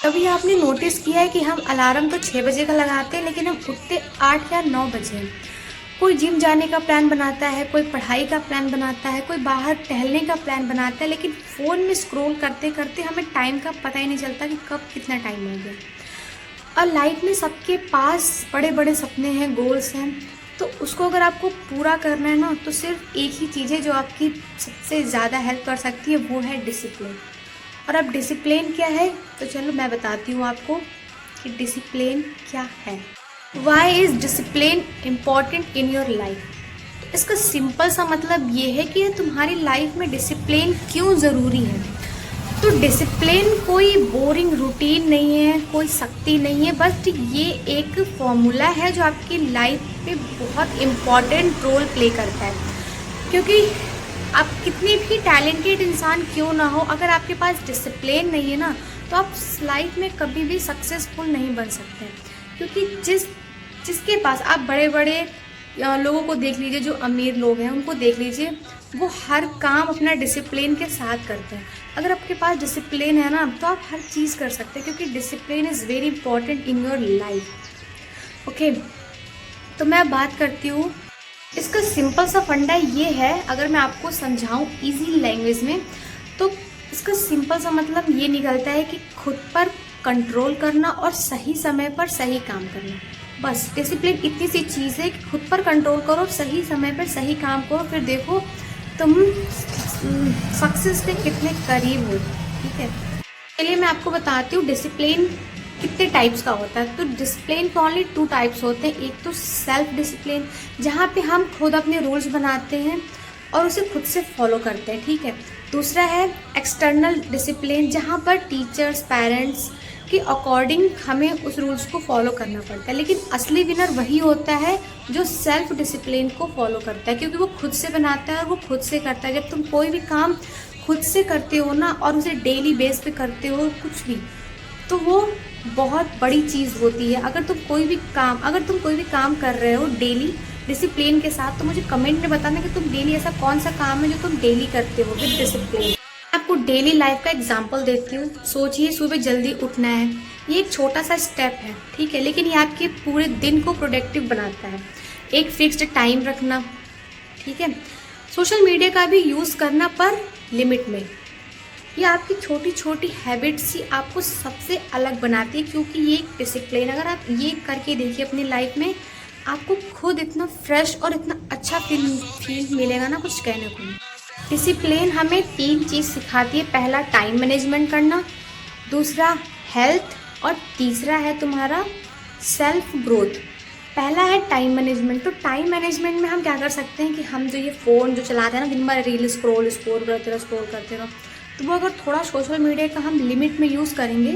कभी आपने नोटिस किया है कि हम अलार्म तो 6 बजे का लगाते हैं लेकिन हम उठते 8 या 9 बजे हैं। कोई जिम जाने का प्लान बनाता है, कोई पढ़ाई का प्लान बनाता है, कोई बाहर टहलने का प्लान बनाता है, लेकिन फ़ोन में स्क्रॉल करते करते हमें टाइम का पता ही नहीं चलता कि कब कितना टाइम हो गया। और लाइफ में सबके पास बड़े बड़े सपने हैं, गोल्स हैं, तो उसको अगर आपको पूरा करना है ना, तो सिर्फ एक ही चीज़ है जो आपकी सबसे ज़्यादा हेल्प कर सकती है, वो है डिसिप्लिन। और अब डिसिप्लिन क्या है, तो चलो मैं बताती हूँ आपको कि डिसिप्लिन क्या है। Why is discipline important in your life. इसका सिंपल सा मतलब ये है कि तुम्हारी लाइफ में डिसिप्लिन क्यों ज़रूरी है। तो डिसिप्लिन कोई बोरिंग रूटीन नहीं है, कोई शक्ति नहीं है, बस ये एक फॉर्मूला है जो आपकी लाइफ में बहुत इम्पॉर्टेंट रोल प्ले करता है। क्योंकि आप कितने भी टैलेंटेड इंसान क्यों ना हो, अगर आपके पास डिसिप्लिन नहीं है ना, तो आप लाइफ में कभी भी सक्सेसफुल नहीं बन सकते। क्योंकि जिसके पास आप बड़े बड़े लोगों को देख लीजिए, जो अमीर लोग हैं उनको देख लीजिए, वो हर काम अपना डिसिप्लिन के साथ करते हैं। अगर आपके पास डिसिप्लिन है ना, तो आप हर चीज़ कर सकते हैं, क्योंकि discipline is very important in your life. Okay, तो मैं बात करती हूँ, इसका सिंपल सा फंडा ये है, अगर मैं आपको समझाऊँ इजी लैंग्वेज में, तो इसका सिंपल सा मतलब ये निकलता है कि खुद पर कंट्रोल करना और सही समय पर सही काम करना। बस डिसिप्लिन इतनी सी चीज़ है कि खुद पर कंट्रोल करो, सही समय पर सही काम करो, फिर देखो तुम सक्सेस के कितने करीब हो। ठीक है, चलिए मैं आपको बताती हूँ डिसिप्लिन कितने टाइप्स का होता है। तो डिसिप्लिन के ओनली 2 टाइप्स होते हैं। एक तो सेल्फ डिसिप्लिन, जहाँ पे हम खुद अपने रूल्स बनाते हैं और उसे खुद से फॉलो करते हैं। ठीक है, दूसरा है एक्सटर्नल डिसिप्लिन, जहाँ पर टीचर्स, पेरेंट्स के अकॉर्डिंग हमें उस रूल्स को फॉलो करना पड़ता है। लेकिन असली विनर वही होता है जो सेल्फ डिसिप्लिन को फॉलो करता है, क्योंकि वो खुद से बनाता है और वो खुद से करता है। जब तुम कोई भी काम खुद से करते हो ना, और उसे डेली बेस पे करते हो कुछ भी, तो वो बहुत बड़ी चीज़ होती है। अगर तुम कोई भी काम कर रहे हो डेली डिसिप्लिन के साथ, तो मुझे कमेंट में बताना कि तुम डेली ऐसा कौन सा काम है जो तुम डेली करते हो विद डिसिप्लिन। आपको डेली लाइफ का एग्जांपल देती हूँ। सोचिए, सुबह जल्दी उठना है, ये एक छोटा सा स्टेप है, ठीक है, लेकिन ये आपके पूरे दिन को प्रोडक्टिव बनाता है। एक फिक्स्ड टाइम रखना, ठीक है, सोशल मीडिया का भी यूज़ करना पर लिमिट में। ये आपकी छोटी छोटी हैबिट्स ही आपको सबसे अलग बनाती है, क्योंकि ये एक डिसिप्लिन, अगर आप ये करके देखिए अपनी लाइफ में, आपको खुद इतना फ्रेश और इतना अच्छा फील मिलेगा ना, कुछ कहने को नहीं। डिसिप्लिन हमें 3 चीज़ सिखाती है। पहला टाइम मैनेजमेंट करना, दूसरा हेल्थ, और तीसरा है तुम्हारा सेल्फ ग्रोथ। पहला है टाइम मैनेजमेंट। तो टाइम मैनेजमेंट में हम क्या कर सकते हैं कि हम जो ये फ़ोन जो चलाते हैं ना, दिन भर रील स्क्रॉल करते रहो, तो वो अगर थोड़ा सोशल मीडिया का हम लिमिट में यूज़ करेंगे,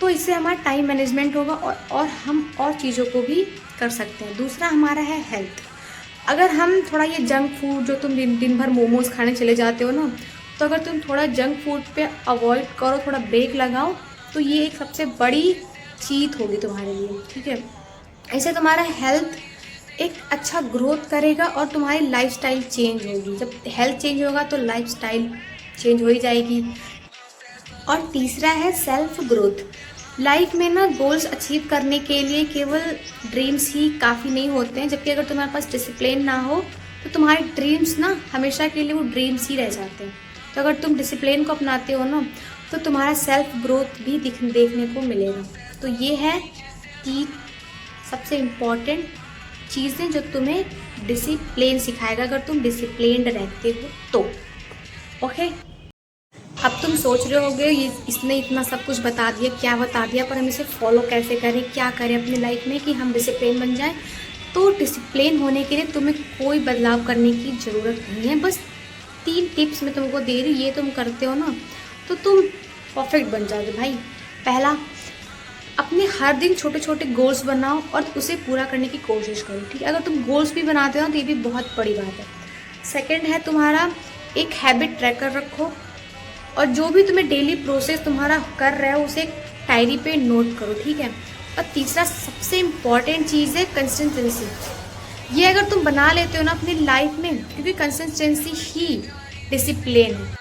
तो इससे हमारा टाइम मैनेजमेंट होगा और हम और चीज़ों को भी कर सकते हैं। दूसरा हमारा है हेल्थ। अगर हम थोड़ा ये जंक फूड, जो तुम दिन भर मोमोज़ खाने चले जाते हो ना, तो अगर तुम थोड़ा जंक फूड पे अवॉइड करो, थोड़ा ब्रेक लगाओ, तो ये एक सबसे बड़ी जीत होगी तुम्हारे लिए। ठीक है, ऐसे तुम्हारा हेल्थ एक अच्छा ग्रोथ करेगा और तुम्हारी लाइफस्टाइल चेंज होगी। जब हेल्थ चेंज होगा तो लाइफस्टाइल चेंज हो ही जाएगी। और तीसरा है सेल्फ ग्रोथ। लाइफ में ना गोल्स अचीव करने के लिए केवल ड्रीम्स ही काफ़ी नहीं होते हैं, जबकि अगर तुम्हारे पास डिसिप्लिन ना हो तो तुम्हारे ड्रीम्स ना हमेशा के लिए वो ड्रीम्स ही रह जाते हैं। तो अगर तुम डिसिप्लिन को अपनाते हो ना, तो तुम्हारा सेल्फ ग्रोथ भी देखने को मिलेगा। तो ये है 3 सबसे इम्पॉर्टेंट चीज़ें जो तुम्हें डिसिप्लिन सिखाएगा, अगर तुम डिसिप्लिन्ड रहते हो तो। ओके, अब तुम सोच रहे होगे ये इसने इतना सब कुछ बता दिया, क्या बता दिया, पर हम इसे फॉलो कैसे करें, क्या करें अपनी लाइफ में कि हम डिसिप्लिन बन जाएं। तो डिसिप्लिन होने के लिए तुम्हें कोई बदलाव करने की ज़रूरत नहीं है। बस 3 टिप्स मैं तुमको दे रही हूँ, ये तुम करते हो ना, तो तुम परफेक्ट बन जाओगे भाई। पहला, अपने हर दिन छोटे छोटे गोल्स बनाओ और उसे पूरा करने की कोशिश करो। ठीक है, अगर तुम गोल्स भी बनाते हो तो ये भी बहुत बड़ी बात है। सेकंड है तुम्हारा एक हैबिट ट्रैकर रखो, और जो भी तुम्हें डेली प्रोसेस तुम्हारा कर रहे हो उसे एक डायरी पे नोट करो। ठीक है, और तीसरा सबसे इम्पॉर्टेंट चीज़ है कंसिस्टेंसी। ये अगर तुम बना लेते हो ना अपनी लाइफ में, क्योंकि कंसिस्टेंसी ही डिसिप्लिन है।